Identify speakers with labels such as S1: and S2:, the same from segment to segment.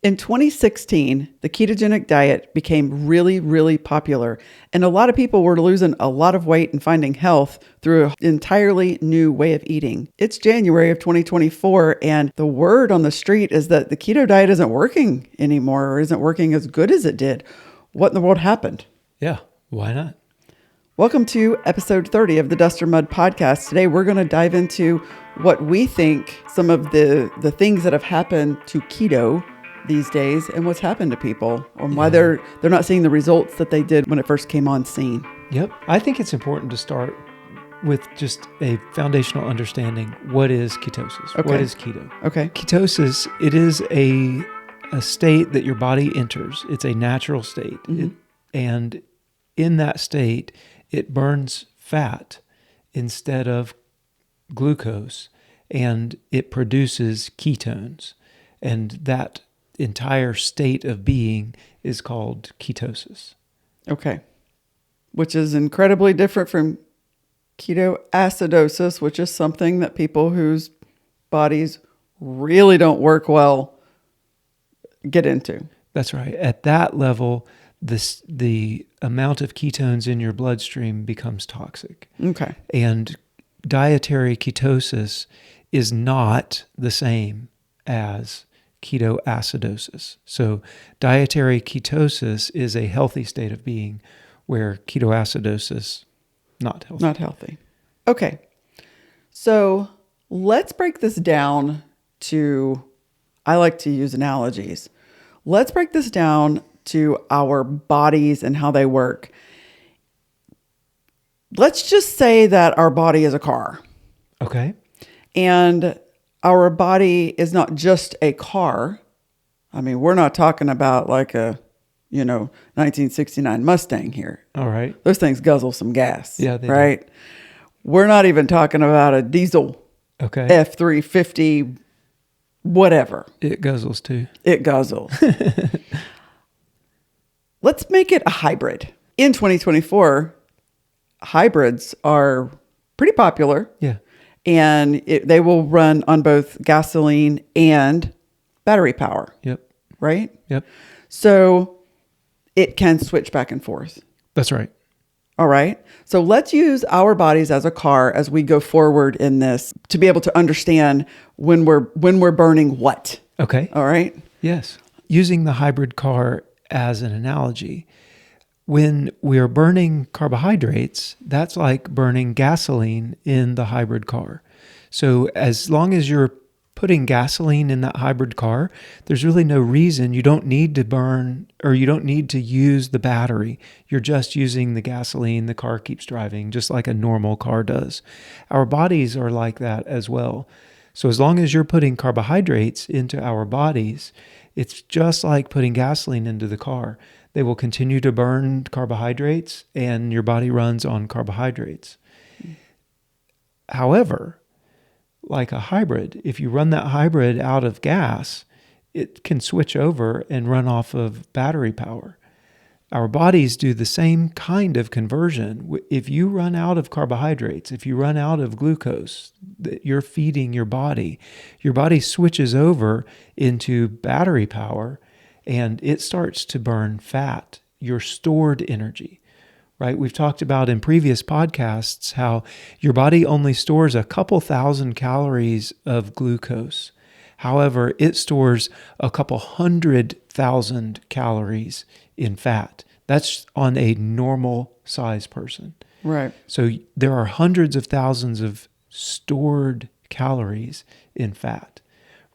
S1: In 2016, the ketogenic diet became really, really popular, and a lot of people were losing a lot of weight and finding health through an entirely new way of eating. It's January of 2024, and the word on the street is that the keto diet isn't working anymore or isn't working as good as it did. What in the world happened?
S2: Yeah, why not?
S1: Welcome to episode 30 of the Dust or Mud podcast. Today, we're going to dive into what we think some of the things that have happened to keto these days and what's happened to people, or why they're not seeing the results that they did when it first came on scene.
S2: Yep. I think it's important to start with just a foundational understanding. What is ketosis?
S1: Okay.
S2: What is keto?
S1: Okay.
S2: Ketosis, it is a state that your body enters. It's a natural state.
S1: Mm-hmm.
S2: And in that state, it burns fat instead of glucose, and it produces ketones. And that entire state of being is called ketosis.
S1: Okay. Which is incredibly different from ketoacidosis, which is something that people whose bodies really don't work well get into.
S2: That's right. At that level, the amount of ketones in your bloodstream becomes toxic.
S1: Okay.
S2: And dietary ketosis is not the same as ketoacidosis. So dietary ketosis is a healthy state of being, where ketoacidosis, not healthy.
S1: Not healthy. Okay. So let's break this down to, I like to use analogies. Let's break this down to our bodies and how they work. Let's just say that our body is a car.
S2: Okay.
S1: And our body is not just a car. I mean, we're not talking about like a, 1969 Mustang here.
S2: All right.
S1: Those things guzzle some gas.
S2: Yeah, they
S1: right? Do. We're not even talking about a diesel
S2: Okay.
S1: F350, whatever.
S2: It guzzles too.
S1: It guzzles. Let's make it a hybrid. In 2024, hybrids are pretty popular.
S2: Yeah.
S1: And they will run on both gasoline and battery power.
S2: Yep.
S1: Right?
S2: Yep.
S1: So it can switch back and forth.
S2: That's right.
S1: All right. So let's use our bodies as a car as we go forward in this to be able to understand when we're burning what.
S2: Okay.
S1: All right.
S2: Yes. Using the hybrid car as an analogy, when we're burning carbohydrates, that's like burning gasoline in the hybrid car. So as long as you're putting gasoline in that hybrid car, there's really no reason you don't need to burn, or you don't need to use the battery. You're just using the gasoline. The car keeps driving just like a normal car does. Our bodies are like that as well. So as long as you're putting carbohydrates into our bodies, it's just like putting gasoline into the car. They will continue to burn carbohydrates, and your body runs on carbohydrates. However, like a hybrid, if you run that hybrid out of gas, it can switch over and run off of battery power. Our bodies do the same kind of conversion. If you run out of carbohydrates, if you run out of glucose that you're feeding your body switches over into battery power, and it starts to burn fat, your stored energy, right? We've talked about in previous podcasts how your body only stores a couple thousand calories of glucose. However, it stores a couple 100,000 calories in fat. That's on a normal size person.
S1: Right.
S2: So there are hundreds of thousands of stored calories in fat,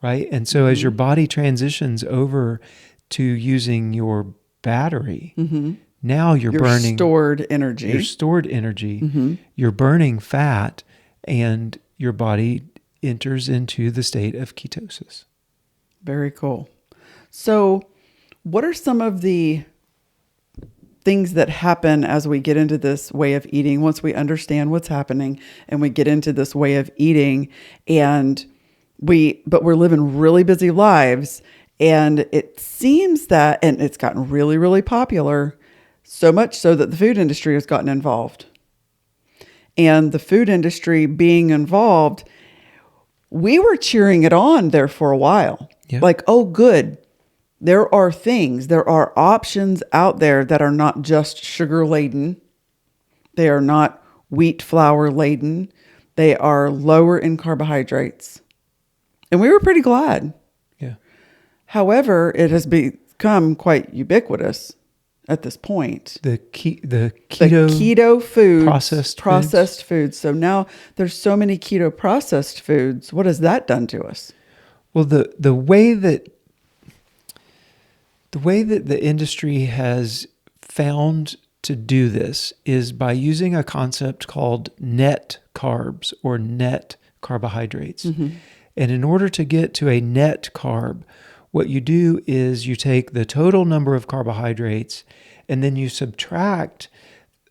S2: right? And so as your body transitions over to using your battery, now you're burning
S1: stored energy.
S2: Your stored energy. You're burning fat, and your body enters into the state of ketosis.
S1: Very cool. So what are some of the things that happen as we get into this way of eating, once we understand what's happening and we get into this way of eating, but we're living really busy lives, and it seems that, and it's gotten really, really popular, so much so that the food industry has gotten involved. And the food industry being involved, we were cheering it on there for a while.
S2: Yeah.
S1: Like, oh, good. there are options out there that are not just sugar laden. They are not wheat flour laden. They are lower in carbohydrates. And we were pretty glad.
S2: Yeah.
S1: However, it has become quite ubiquitous at this point.
S2: The keto
S1: foods,
S2: processed
S1: foods. So now there's so many keto processed foods. What has that done to us?
S2: Well, the way that the industry has found to do this is by using a concept called net carbs or net carbohydrates. Mm-hmm. And in order to get to a net carb, what you do is you take the total number of carbohydrates and then you subtract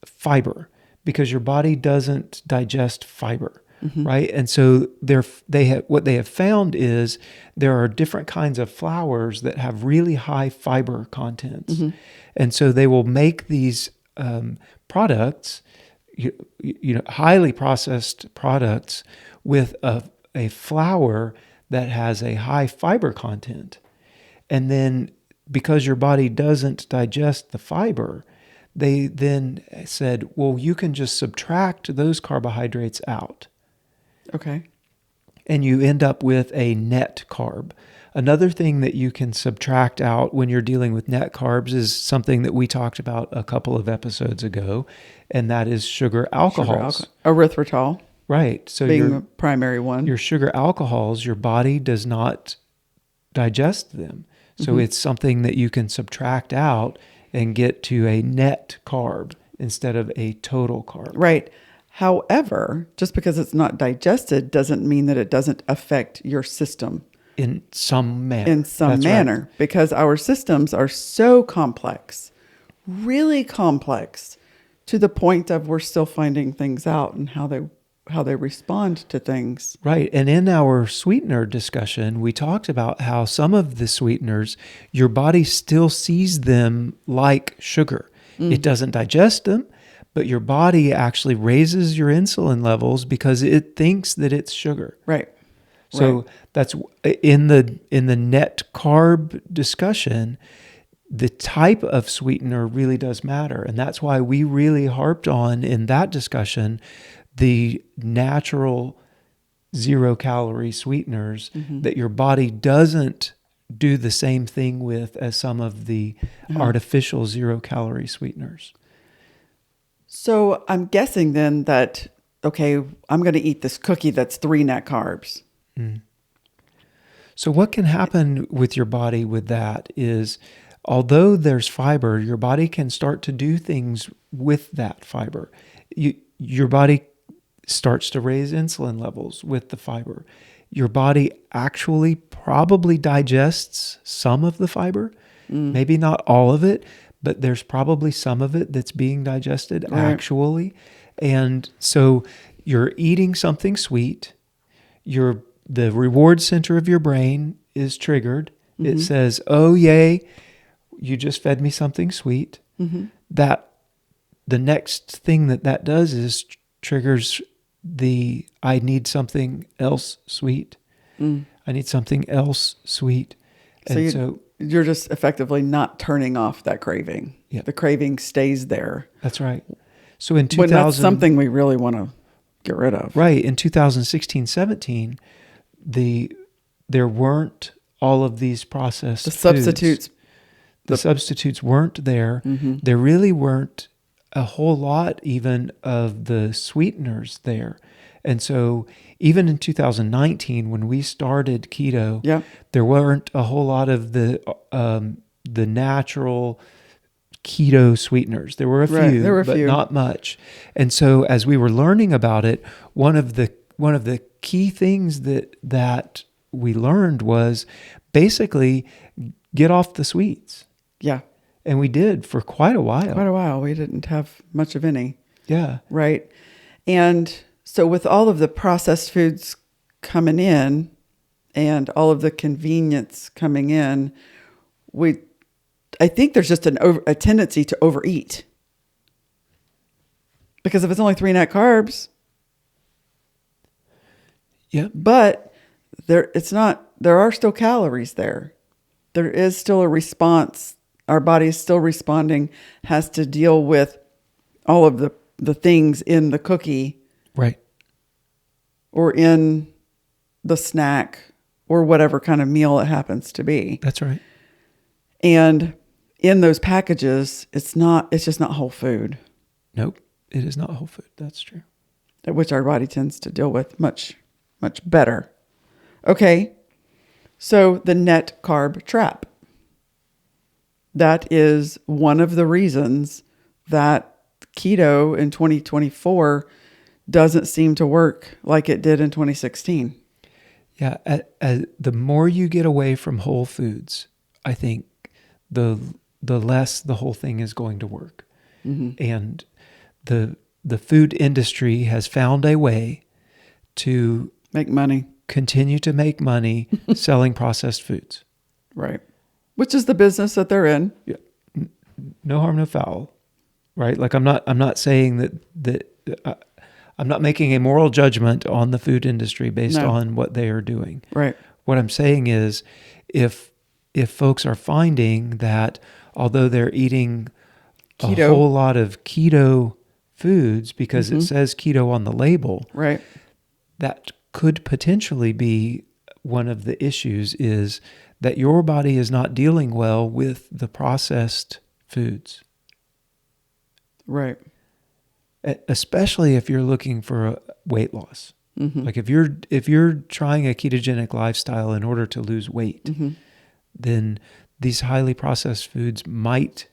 S2: fiber because your body doesn't digest fiber. Mm-hmm. Right. And so what they have found is there are different kinds of flours that have really high fiber contents. Mm-hmm. And so they will make these products, highly processed products with a flour that has a high fiber content. And then because your body doesn't digest the fiber, they then said, well, you can just subtract those carbohydrates out.
S1: Okay.
S2: And you end up with a net carb. Another thing that you can subtract out when you're dealing with net carbs is something that we talked about a couple of episodes ago, and that is sugar alcohols.
S1: Erythritol.
S2: Right. So
S1: being the primary one.
S2: Your sugar alcohols, your body does not digest them. So mm-hmm. It's something that you can subtract out and get to a net carb instead of a total carb.
S1: Right. However, just because it's not digested doesn't mean that it doesn't affect your system.
S2: In some manner.
S1: Right. Because our systems are so complex, really complex, to the point of we're still finding things out and how they respond to things.
S2: Right. And in our sweetener discussion, we talked about how some of the sweeteners, your body still sees them like sugar. Mm. It doesn't digest them, but your body actually raises your insulin levels because it thinks that it's sugar.
S1: Right.
S2: So that's in the net carb discussion, the type of sweetener really does matter. And that's why we really harped on in that discussion the natural 0-calorie sweeteners mm-hmm. that your body doesn't do the same thing with as some of the artificial 0-calorie sweeteners.
S1: So I'm guessing then that, okay, I'm going to eat this cookie that's 3 net carbs.
S2: Mm. So what can happen with your body with that is, although there's fiber, your body can start to do things with that fiber. Your body starts to raise insulin levels with the fiber. Your body actually probably digests some of the fiber, maybe not all of it, but there's probably some of it that's being digested actually. And so you're eating something sweet, the reward center of your brain is triggered. Mm-hmm. It says, oh, yay, you just fed me something sweet. Mm-hmm. That the next thing that does is triggers I need something else sweet. Mm. I need something else sweet.
S1: So you're just effectively not turning off that craving.
S2: Yeah.
S1: The craving stays there.
S2: That's right. So in 2000...
S1: When that's something we really want to get rid of.
S2: Right. In 2016-17, there weren't all of these processed
S1: substitutes.
S2: The substitutes weren't there. Mm-hmm. There really weren't a whole lot even of the sweeteners there. And so even in 2019, when we started keto, there weren't a whole lot of the natural keto sweeteners. There were a few, but not much. And so as we were learning about it, one of the key things that we learned was basically get off the sweets.
S1: Yeah.
S2: And we did for quite a while.
S1: We didn't have much of any.
S2: Yeah.
S1: Right. And so with all of the processed foods coming in and all of the convenience coming in, I think there's just a tendency to overeat. Because if it's only 3 net carbs, but there are still calories there. there is still a response. Our body is still responding, has to deal with all of the things in the cookie.
S2: Right.
S1: Or in the snack or whatever kind of meal it happens to be.
S2: That's right.
S1: And in those packages, it's just not whole food.
S2: Nope. It is not whole food. That's true.
S1: Which our body tends to deal with much, much better. Okay. So the net carb trap. That is one of the reasons that keto in 2024 doesn't seem to work like it did in 2016.
S2: Yeah. The more you get away from whole foods, I think the less the whole thing is going to work. Mm-hmm. And the food industry has found a way to
S1: make money,
S2: continue to make money selling processed foods.
S1: Right. Which is the business that they're in.
S2: Yeah. No harm, no foul. Right. Like I'm not saying that I'm not making a moral judgment on the food industry based on what they are doing.
S1: Right.
S2: What I'm saying is if folks are finding that although they're eating keto, a whole lot of keto foods because it says keto on the label,
S1: right,
S2: that could potentially be one of the issues is that your body is not dealing well with the processed foods.
S1: Right.
S2: Especially if you're looking for weight loss. Mm-hmm. Like if you're trying a ketogenic lifestyle in order to lose weight, then these highly processed foods might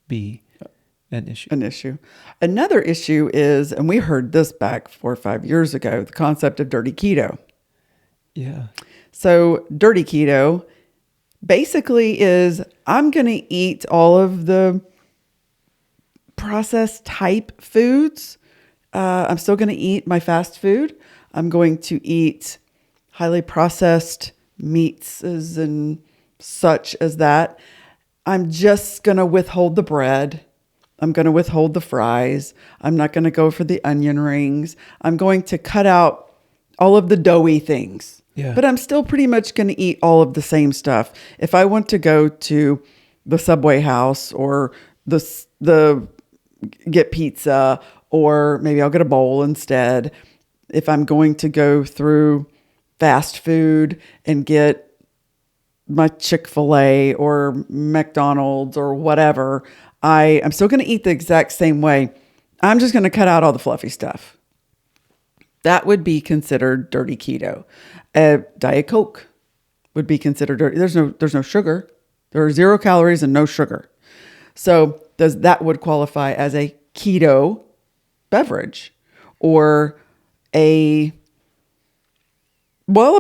S2: be an issue.
S1: Another issue is, and we heard this back 4 or 5 years ago, the concept of dirty keto.
S2: Yeah.
S1: So dirty keto basically is I'm going to eat all of the processed type foods. I'm still going to eat my fast food. I'm going to eat highly processed meats and such as that. I'm just going to withhold the bread. I'm going to withhold the fries. I'm not going to go for the onion rings. I'm going to cut out all of the doughy things.
S2: Yeah.
S1: But I'm still pretty much going to eat all of the same stuff. If I want to go to the Subway house or the get pizza, or maybe I'll get a bowl instead. If I'm going to go through fast food and get my Chick-fil-A or McDonald's or whatever, I'm still going to eat the exact same way. I'm just going to cut out all the fluffy stuff. That would be considered dirty keto. Diet Coke would be considered dirty. There's no sugar. There are 0 calories and no sugar. So that would qualify as a keto beverage, or a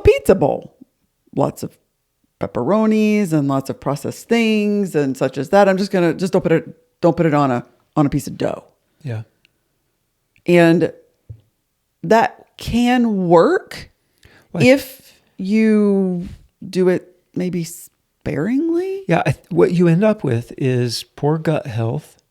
S1: pizza bowl. Lots of pepperonis and lots of processed things and such as that. I'm just gonna don't put it on a piece of dough.
S2: Yeah.
S1: And that can work if you do it maybe sparingly.
S2: Yeah. What you end up with is poor gut health,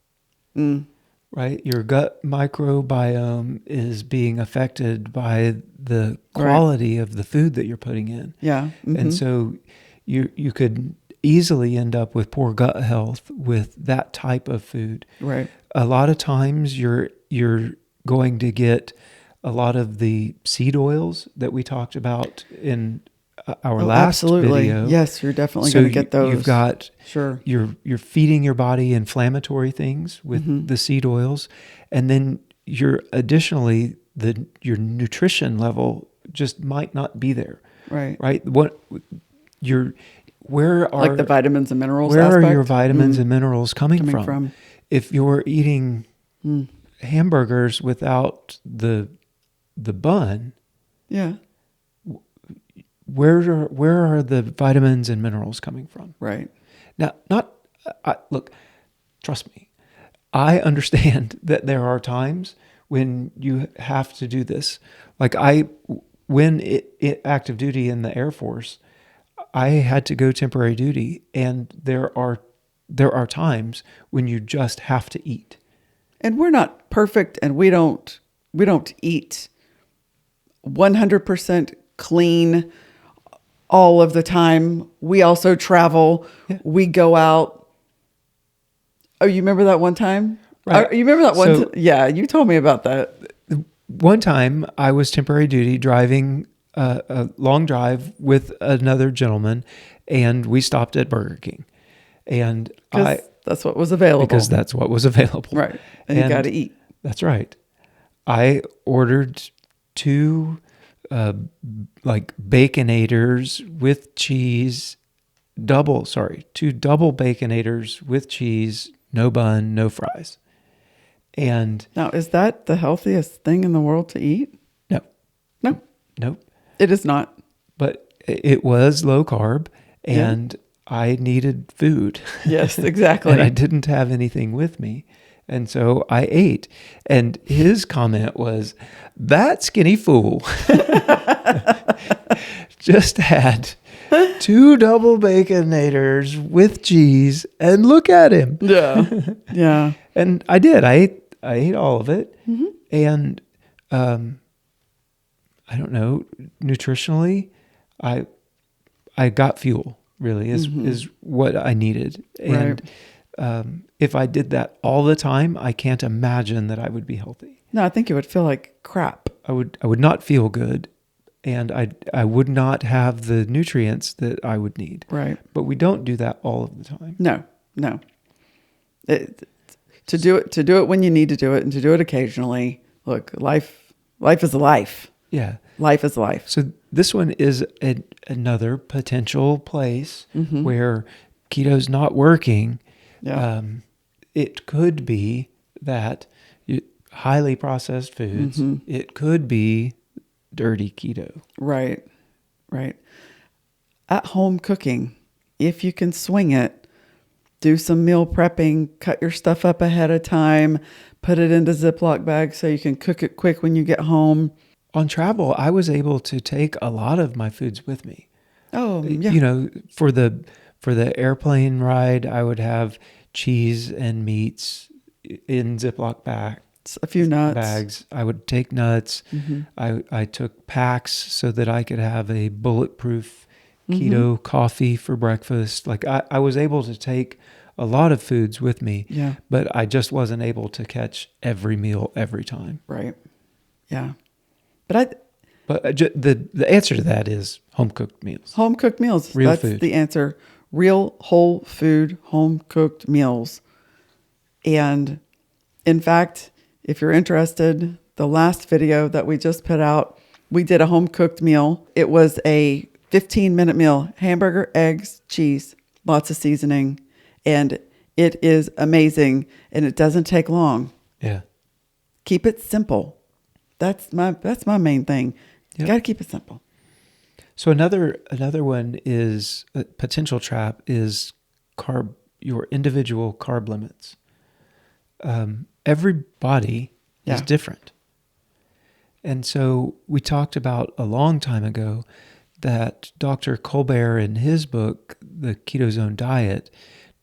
S2: right? Your gut microbiome is being affected by the quality of the food that you're putting in.
S1: Yeah. Mm-hmm.
S2: And so you could easily end up with poor gut health with that type of food.
S1: Right.
S2: A lot of times you're going to get a lot of the seed oils that we talked about in our last video.
S1: Yes, you're definitely going to get those.
S2: You've got
S1: sure.
S2: You're feeding your body inflammatory things with the seed oils, and then you're additionally your nutrition level just might not be there.
S1: Right.
S2: Right. Where are
S1: like the vitamins and minerals?
S2: Where
S1: aspect?
S2: are your vitamins and minerals coming from? If you're eating hamburgers without the bun,
S1: yeah.
S2: Where are the vitamins and minerals coming from? Right. Now, look, trust me. I understand that there are times when you have to do this. Like when active duty in the Air Force, I had to go temporary duty, and there are times when you just have to eat.
S1: And we're not perfect, and we don't eat 100% clean all of the time. We also travel.
S2: Yeah.
S1: We go out. Oh, you remember that one time?
S2: Right.
S1: You remember that one?
S2: So-
S1: Yeah, you told me about that.
S2: One time I was temporary duty driving a long drive with another gentleman, and we stopped at Burger King. And
S1: Because that's what was available.
S2: because that's what was available.
S1: Right. And you got to eat.
S2: That's right. I ordered two like Baconators with cheese, two double Baconators with cheese, no bun, no fries. And
S1: Now, is that the healthiest thing in the world to eat?
S2: no,
S1: No,
S2: nope.
S1: it is not.
S2: But it was low carb, and I needed food.
S1: Yes, exactly.
S2: And I didn't have anything with me. And so I ate. And his comment was, that skinny fool just had two double Baconators with cheese, and look at him.
S1: Yeah. Yeah.
S2: And I did. I ate all of it.
S1: Mm-hmm.
S2: And I don't know, nutritionally, I got fuel, really, is what I needed. And if I did that all the time, I can't imagine that I would be healthy.
S1: No, I think it would feel like crap.
S2: I would not feel good, and I would not have the nutrients that I would need.
S1: Right.
S2: But we don't do that all of the time.
S1: No. To do it when you need to do it, and to do it occasionally. Look, life is life.
S2: Yeah.
S1: Life is life.
S2: So this one is another potential place where keto's not working.
S1: Yeah.
S2: It could be that highly processed foods. It could be dirty keto.
S1: Right. At home cooking, if you can swing it, do some meal prepping, cut your stuff up ahead of time, put it into Ziploc bags so you can cook it quick when you get home.
S2: On travel, I was able to take a lot of my foods with me.
S1: Oh, yeah.
S2: You know, for the airplane ride, I would have cheese and meats in Ziploc
S1: A few nuts.
S2: bags. I would take nuts. I took packs so that I could have a bulletproof keto coffee for breakfast. Like I was able to take a lot of foods with me, but I just wasn't able to catch every meal every time.
S1: Right. Yeah. But
S2: the answer to that is home cooked meals.
S1: home cooked meals.
S2: Real
S1: That's
S2: food.
S1: the answer. Real whole food, home cooked meals. And in fact, if you're interested, the last video that we just put out, we did a home cooked meal. It was a 15-minute meal, hamburger, eggs, cheese, lots of seasoning, and it is amazing, and it doesn't take long.
S2: Yeah.
S1: Keep it simple. That's my main thing. You
S2: Yep.
S1: got to keep it simple.
S2: So another one is a potential trap is your individual carb limits. Every body is different. And so we talked about a long time ago that Dr. Colbert in his book, The Ketozone Diet,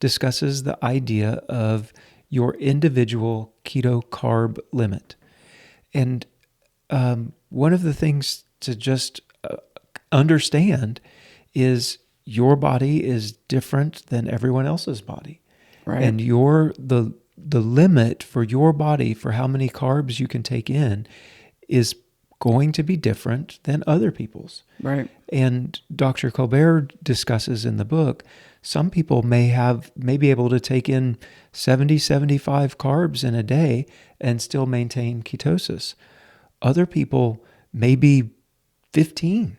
S2: discusses the idea of your individual keto carb limit. And one of the things to just understand is your body is different than everyone else's body.
S1: Right.
S2: And the limit for your body for how many carbs you can take in is going to be different than other people's.
S1: Right.
S2: And Dr. Colbert discusses in the book, some people may be able to take in 70, 75 carbs in a day and still maintain ketosis. Other people may be 15.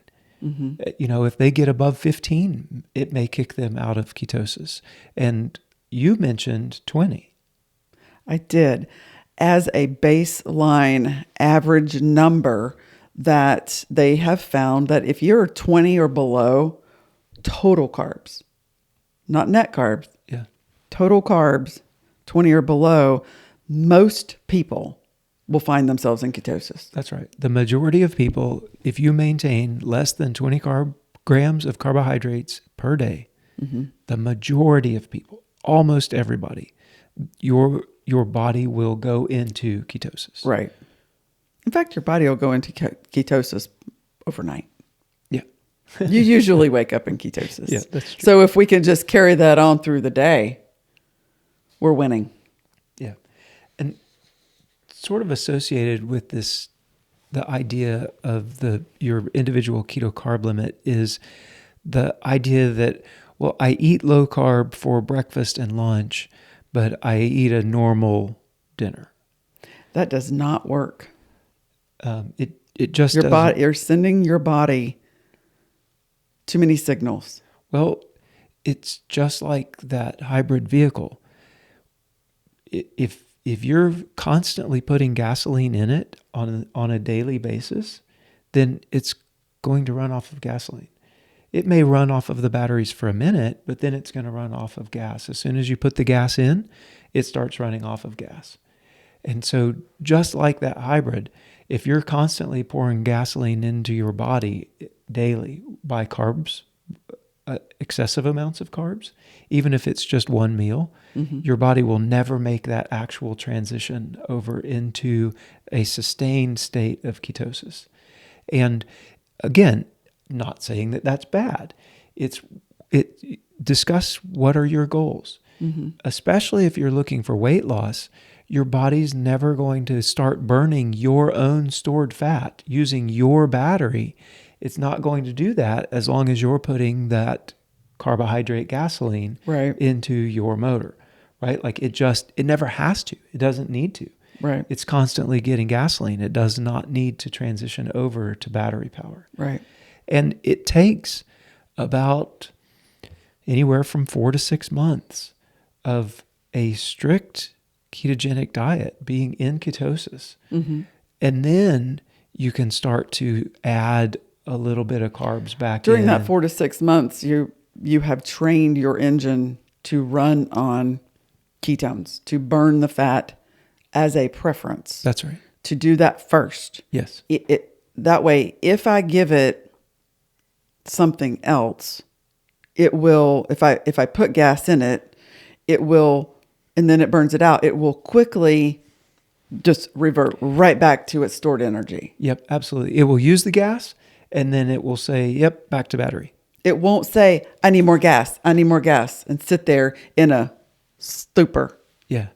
S2: You know, if they get above 15, it may kick them out of ketosis. And you mentioned 20.
S1: I did. As a baseline average number that they have found that if you're 20 or below, total carbs, not net carbs, total carbs, 20 or below, most people will find themselves in ketosis.
S2: That's right. The majority of people, if you maintain less than 20 grams of carbohydrates per day, the majority of people, almost everybody, your body will go into ketosis.
S1: Right. In fact, your body will go into ketosis overnight.
S2: Yeah.
S1: You usually wake up in ketosis.
S2: Yeah, that's true.
S1: So if we can just carry that on through the day, we're winning.
S2: Yeah. And sort of associated with this, the idea of your individual keto carb limit is the idea that, well, I eat low carb for breakfast and lunch, but I eat a normal dinner.
S1: That does not work.
S2: It just
S1: Your
S2: doesn't.
S1: body, you're sending your body too many signals.
S2: Well, it's just like that hybrid vehicle. If you're constantly putting gasoline in it on a daily basis, then it's going to run off of gasoline. It may run off of the batteries for a minute, but then it's going to run off of gas. As soon as you put the gas in, it starts running off of gas. And so just like that hybrid, if you're constantly pouring gasoline into your body daily by carbs, excessive amounts of carbs, even if it's just one meal, your body will never make that actual transition over into a sustained state of ketosis. And again, not saying that that's bad. Discuss what are your goals, especially if you're looking for weight loss. Your body's never going to start burning your own stored fat using your battery. It's not going to do that as long as you're putting that carbohydrate gasoline into your motor, right? Like it never has to. It doesn't need to.
S1: Right.
S2: It's constantly getting gasoline. It does not need to transition over to battery power.
S1: Right.
S2: And it takes about anywhere from 4 to 6 months of a strict ketogenic diet, being in ketosis. And then you can start to add a little bit of carbs back
S1: During
S2: in.
S1: that 4 to 6 months, you have trained your engine to run on ketones, to burn the fat as a preference.
S2: That's right.
S1: To do that first.
S2: Yes.
S1: That way, if I give it something else, it will, if I put gas in it, it will, and then it burns it out, it will quickly just revert right back to its stored energy.
S2: Yep, absolutely. It will use the gas, and then it will say, yep, back to battery.
S1: It won't say, I need more gas, and sit there in a stupor.
S2: Yeah.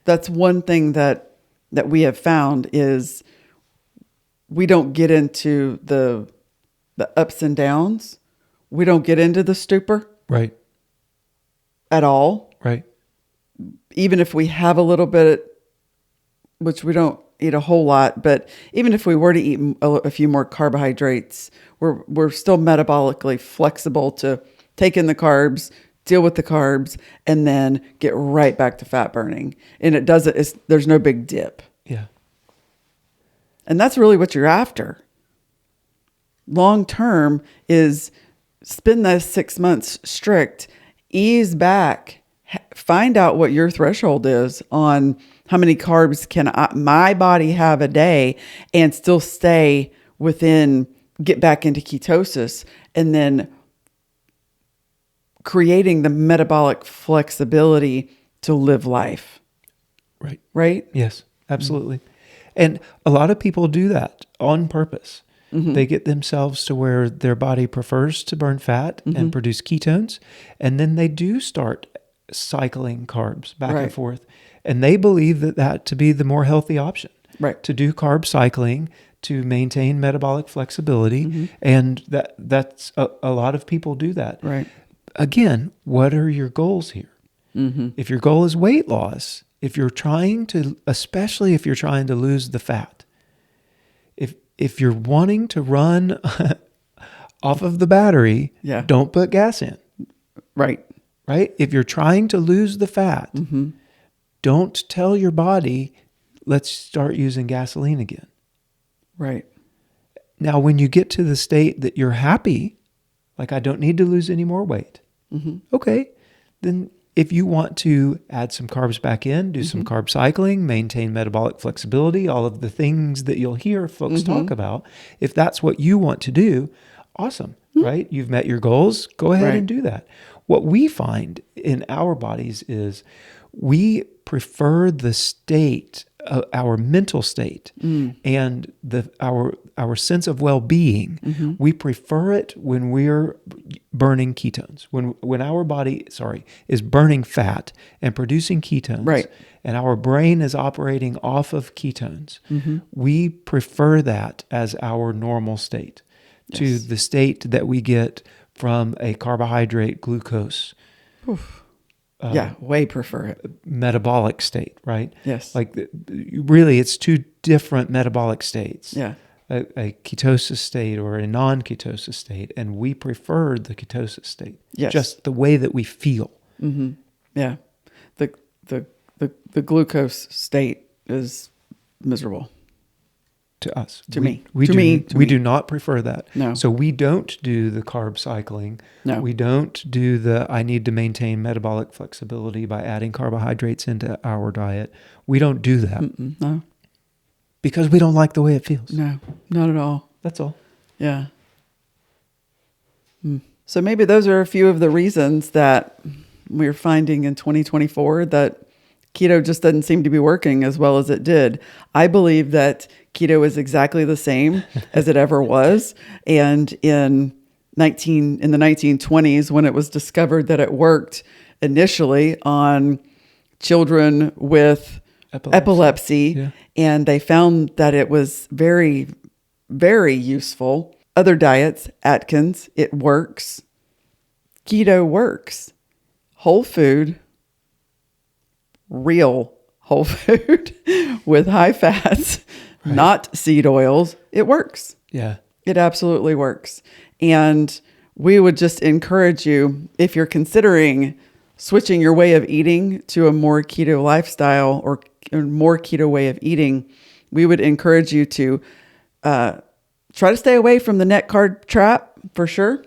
S1: That's one thing that we have found is we don't get into the ups and downs. We don't get into the stupor.
S2: Right.
S1: At all.
S2: Right.
S1: Even if we have a little bit, which we don't eat a whole lot, but even if we were to eat a few more carbohydrates, we're still metabolically flexible to take in the carbs, deal with the carbs, and then get right back to fat burning. And there's no big dip.
S2: Yeah.
S1: And that's really what you're after. Long term is spend those 6 months strict, ease back, find out what your threshold is on how many carbs can my body have a day and still stay within, get back into ketosis, and then creating the metabolic flexibility to live life.
S2: Right.
S1: Right?
S2: Yes, absolutely. And a lot of people do that on purpose. They get themselves to where their body prefers to burn fat and produce ketones. And then they do start cycling carbs back and forth. And they believe that to be the more healthy option.
S1: Right.
S2: To do carb cycling to maintain metabolic flexibility. And that's a lot of people do that.
S1: Right.
S2: Again, what are your goals here? If your goal is weight loss, especially if you're trying to lose the fat, if you're wanting to run off of the battery, don't put gas in.
S1: Right.
S2: Right? If you're trying to lose the fat, don't tell your body, let's start using gasoline again.
S1: Right.
S2: Now, when you get to the state that you're happy, like I don't need to lose any more weight, okay, then if you want to add some carbs back in, do some carb cycling, maintain metabolic flexibility, all of the things that you'll hear folks talk about, if that's what you want to do, awesome, right? You've met your goals, go ahead and do that. What we find in our bodies is we prefer the state our mental state and our sense of well-being. We prefer it when we're burning ketones. When our body, is burning fat and producing ketones,
S1: Right.
S2: and our brain is operating off of ketones, we prefer that as our normal state to the state that we get from a carbohydrate glucose.
S1: Way prefer it.
S2: Metabolic state, right?
S1: Yes.
S2: Like really, it's two different metabolic states.
S1: Yeah.
S2: A ketosis state or a non-ketosis state, and we prefer the ketosis state.
S1: Yes.
S2: Just the way that we feel.
S1: Yeah. The glucose state is miserable.
S2: To us.
S1: To me.
S2: We
S1: To
S2: do,
S1: me.
S2: we do not prefer that.
S1: No.
S2: So we don't do the carb cycling.
S1: No.
S2: We don't do I need to maintain metabolic flexibility by adding carbohydrates into our diet. We don't do that.
S1: No.
S2: Because we don't like the way it feels.
S1: No. Not at all.
S2: That's all.
S1: Yeah. So maybe those are a few of the reasons that we're finding in 2024 that keto just doesn't seem to be working as well as it did. I believe that keto is exactly the same as it ever was. And in the 1920s, when it was discovered that it worked initially on children with epilepsy, and they found that it was very, very useful. Other diets, Atkins, it works. Keto works. Whole food, real whole food with high fats, not seed oils. It works.
S2: Yeah.
S1: It absolutely works. And we would just encourage you, if you're considering switching your way of eating to a more keto lifestyle or a more keto way of eating, we would encourage you to try to stay away from the net carb trap for sure.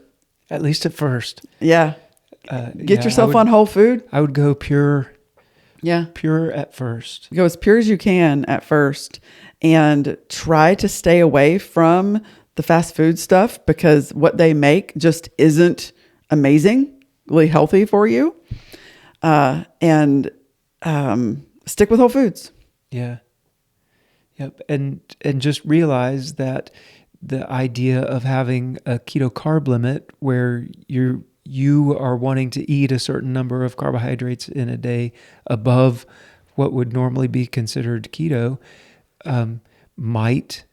S2: At least at first.
S1: Yeah. Get yourself on whole food.
S2: I would go pure.
S1: Yeah.
S2: Pure at first.
S1: Go as pure as you can at first and try to stay away from the fast food stuff because what they make just isn't amazingly healthy for you. And stick with whole foods.
S2: Yeah. Yep. And just realize that the idea of having a keto carb limit where you are wanting to eat a certain number of carbohydrates in a day above what would normally be considered keto might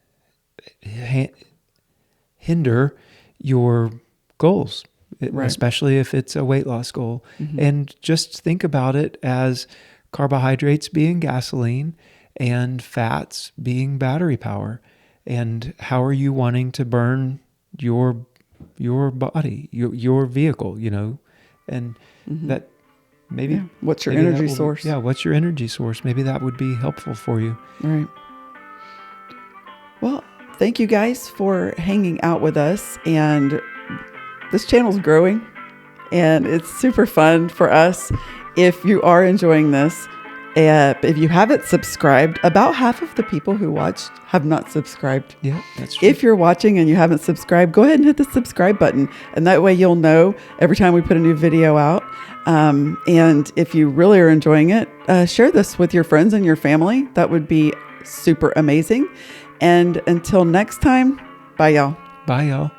S2: hinder your goals, especially if it's a weight loss goal. And just think about it as carbohydrates being gasoline and fats being battery power. And how are you wanting to burn your body, your vehicle, and that maybe
S1: what's your energy source?
S2: Yeah, what's your energy source? Maybe that would be helpful for you.
S1: Right. Well, thank you guys for hanging out with us, and this channel's growing and it's super fun for us. If you are enjoying this, if you haven't subscribed, about half of the people who watched have not subscribed.
S2: Yeah, that's true.
S1: If you're watching and you haven't subscribed, go ahead and hit the subscribe button. And that way you'll know every time we put a new video out. And if you really are enjoying it, share this with your friends and your family. That would be super amazing. And until next time, bye y'all.
S2: Bye y'all.